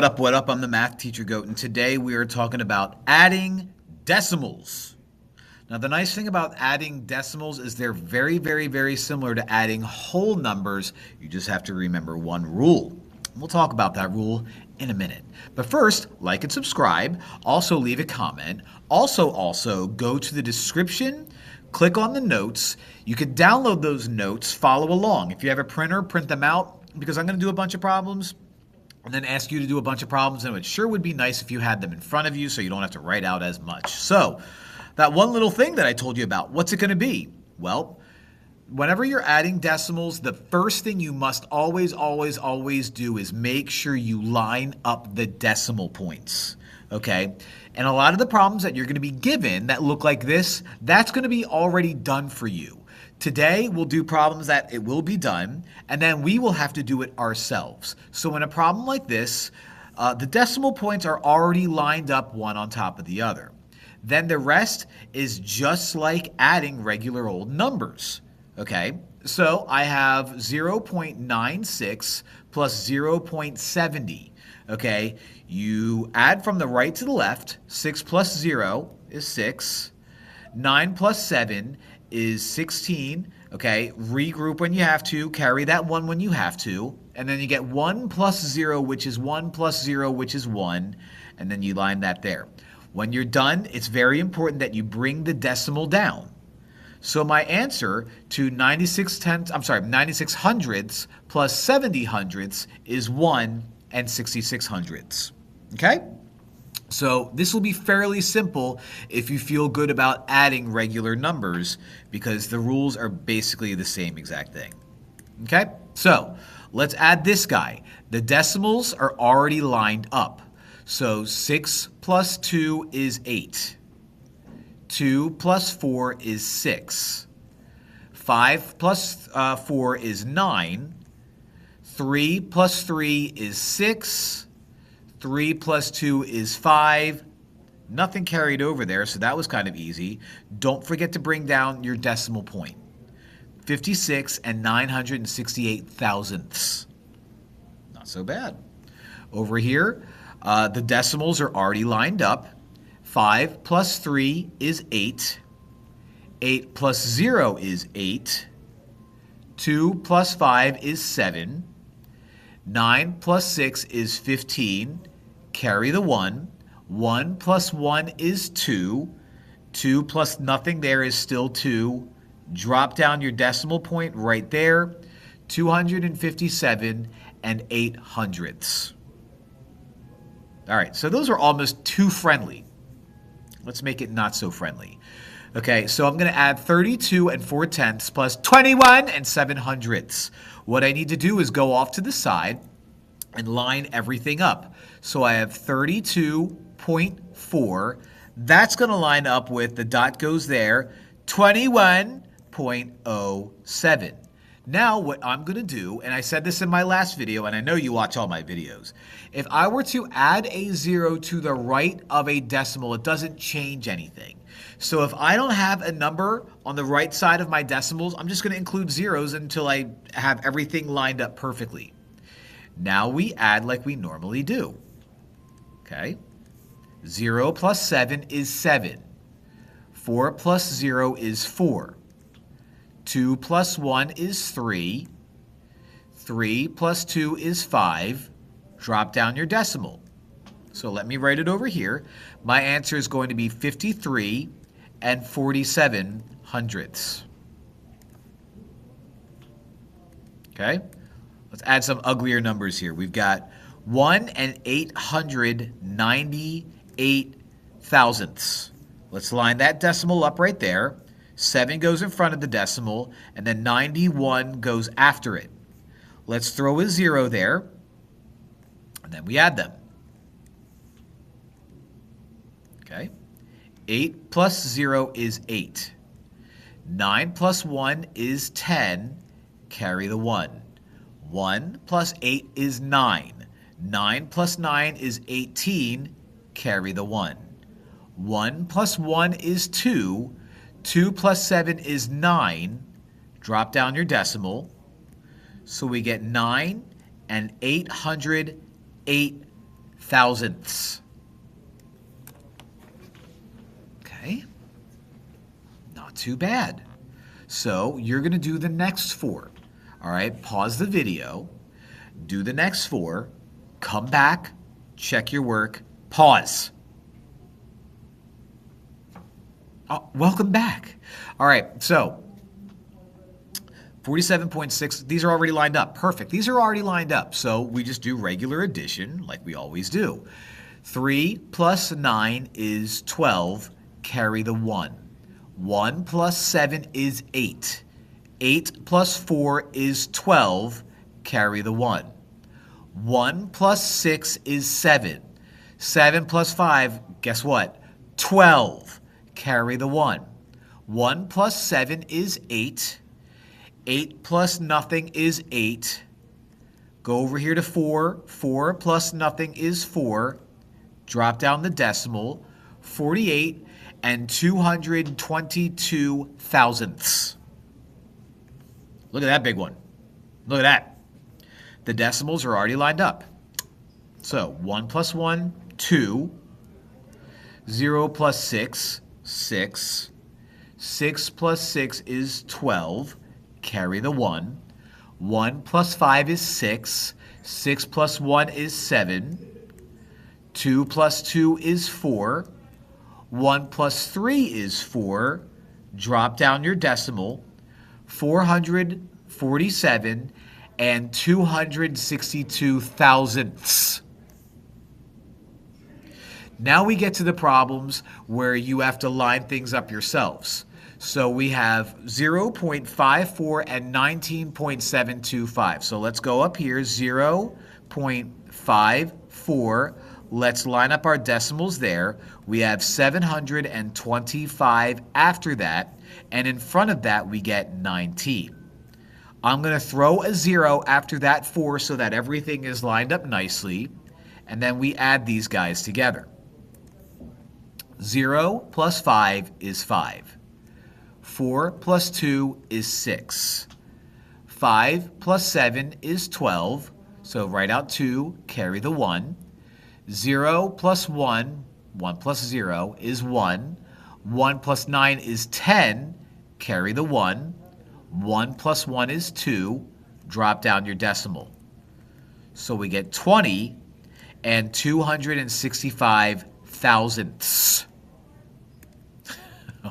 up, what up? I'm the math teacher Goat, and today we are talking about adding decimals. Now, the nice thing about adding decimals is they're very, very, very similar to adding whole numbers. You just have to remember one rule. We'll talk about that rule in a minute. But first, like and subscribe. Also, leave a comment. Also, go to the description, click on the notes. You can download those notes, follow along. If you have a printer, print them out, because I'm going to do a bunch of problems and then ask you to do a bunch of problems, and it sure would be nice if you had them in front of you so you don't have to write out as much. So, that one little thing that I told you about, what's it going to be? Well, whenever you're adding decimals, the first thing you must always do is make sure you line up the decimal points, okay? And a lot of the problems that you're going to be given that look like this, that's going to be already done for you. Today, we'll do problems that it will be done, and then we will have to do it ourselves. So in a problem like this, the decimal points are already lined up one on top of the other. Then the rest is just like adding regular old numbers, okay? So I have 0.96 plus 0.70, okay? You add from the right to the left. 6 plus 0 is 6. 9 plus 7 is 16, okay? Regroup when you have to, carry that 1 when you have to, and then you get 1 plus 0, which is 1 plus 0, which is 1, and then you line that there. When you're done, it's very important that you bring the decimal down. So my answer to 96 hundredths plus 70 hundredths is 1 and 66 hundredths, okay? So this will be fairly simple if you feel good about adding regular numbers, because the rules are basically the same exact thing. Okay? So let's add this guy. The decimals are already lined up. So 6 plus 2 is 8. 2 plus 4 is 6. 5 plus 4 is 9. 3 plus 3 is 6. 3 plus 2 is 5. Nothing carried over there, so that was kind of easy. Don't forget to bring down your decimal point. 56 and 968 thousandths. Not so bad. Over here, the decimals are already lined up. 5 plus 3 is 8. 8 plus 0 is 8. 2 plus 5 is 7. 9 plus 6 is 15. Carry the 1. 1 plus 1 is 2. 2 plus nothing there is still 2. Drop down your decimal point right there. 257 and 8 hundredths. All right, so those are almost too friendly. Let's make it not so friendly. Okay, so I'm going to add 32 and 4 tenths plus 21 and 7 hundredths. What I need to do is go off to the side and line everything up. So I have 32.4. That's going to line up with, the dot goes there, 21.07. Now what I'm going to do, and I said this in my last video, and I know you watch all my videos, if I were to add a 0 to the right of a decimal, it doesn't change anything. So if I don't have a number on the right side of my decimals, I'm just going to include zeros until I have everything lined up perfectly. Now we add like we normally do. Okay? 0 plus 7 is 7. 4 plus 0 is 4. 2 plus 1 is 3. 3 plus 2 is 5. Drop down your decimal. So let me write it over here. My answer is going to be 53 and 47 hundredths. Okay? Let's add some uglier numbers here. We've got 1 and 898 thousandths. Let's line that decimal up right there. 7 goes in front of the decimal, and then 91 goes after it. Let's throw a 0 there, and then we add them. Okay? 8 plus 0 is 8. 9 plus 1 is 10. Carry the 1. 1 plus 8 is 9. 9 plus 9 is 18. Carry the 1. 1 plus 1 is 2. 2 plus 7 is 9. Drop down your decimal. So we get 9 and 808 thousandths. Okay, not too bad. So you're going to do the next 4. All right, pause the video, do the next 4, come back, check your work, pause. Oh, welcome back. All right, so 47.6, these are already lined up. Perfect. These are already lined up. So we just do regular addition like we always do. 3 plus 9 is 12. Carry the 1. 1 plus 7 is 8. 8 plus 4 is 12. Carry the 1. 1 plus 6 is 7. 7 plus 5, guess what? 12. Carry the 1. 1 plus 7 is 8. 8 plus nothing is 8. Go over here to 4. 4 plus nothing is 4. Drop down the decimal. 48 and 222 thousandths. Look at that big one. Look at that. The decimals are already lined up. So 1 plus 1, 2. 0 plus 6, 6. 6 plus 6 is 12. Carry the 1. 1 plus 5 is 6. 6 plus 1 is 7. 2 plus 2 is 4. 1 plus 3 is 4. Drop down your decimal. 447 and 262 thousandths. Now we get to the problems where you have to line things up yourselves. So we have 0.54 and 19.725. So let's go up here, 0.54. Let's line up our decimals there. We have 725 after that, and in front of that we get 19. I'm going to throw a 0 after that 4 so that everything is lined up nicely, and then we add these guys together. 0 plus 5 is 5. 4 plus 2 is 6. 5 plus 7 is 12. So write out 2, carry the 1. 0 plus 1, 1 plus 0 is 1. 1 plus 9 is 10, carry the 1. 1 plus 1 is 2, drop down your decimal. So we get 20 and 265 thousandths.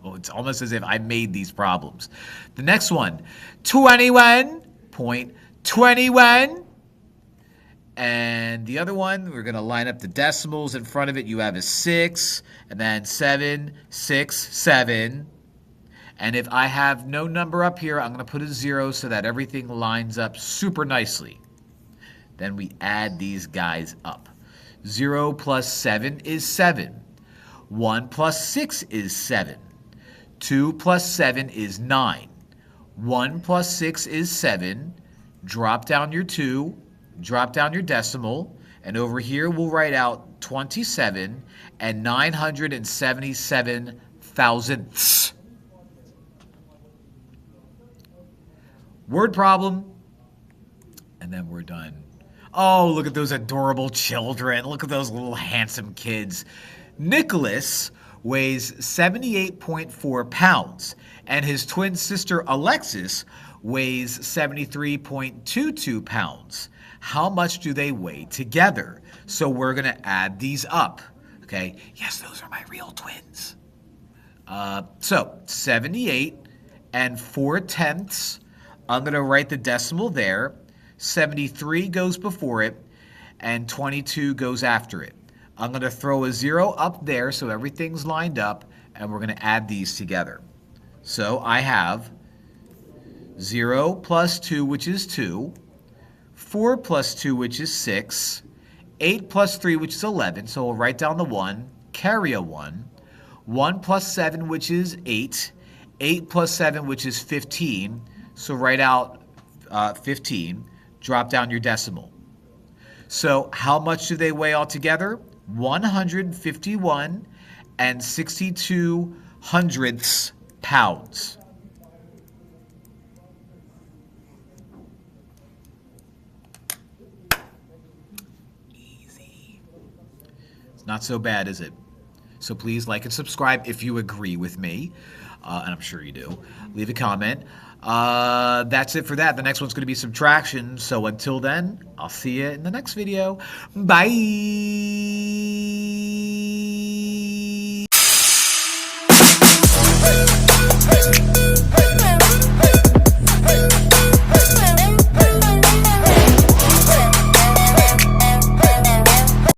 Oh, it's almost as if I made these problems. The next one, 21.21. And the other one, we're going to line up the decimals in front of it. You have a 6, and then 7, 6, 7. And if I have no number up here, I'm going to put a 0 so that everything lines up super nicely. Then we add these guys up. 0 plus 7 is 7. 1 plus 6 is 7. 2 plus 7 is 9. 1 plus 6 is 7. Drop down your 2. Drop down your decimal. And over here we'll write out 27 and 977 thousandths. Word problem. And then we're done. Oh, look at those adorable children. Look at those little handsome kids. Nicholas weighs 78.4 pounds, and his twin sister Alexis weighs 73.22 pounds. How much do they weigh together? So we're going to add these up. Okay, yes, those are my real twins. So 78 and 4/10. I'm going to write the decimal there. 73 goes before it, and 22 goes after it. I'm going to throw a 0 up there so everything's lined up, and we're going to add these together. So I have 0 plus 2, which is 2, 4 plus 2, which is 6, 8 plus 3, which is 11, so we'll write down the 1, carry a 1, 1 plus 7, which is 8, 8 plus 7, which is 15, so write out 15, drop down your decimal. So how much do they weigh all together? 151 and 62 hundredths pounds. Easy. Not so bad, is it? So please like and subscribe if you agree with me, and I'm sure you do. Leave a comment. That's it for that. The next one's going to be subtraction. So until then, I'll see you in the next video. Bye.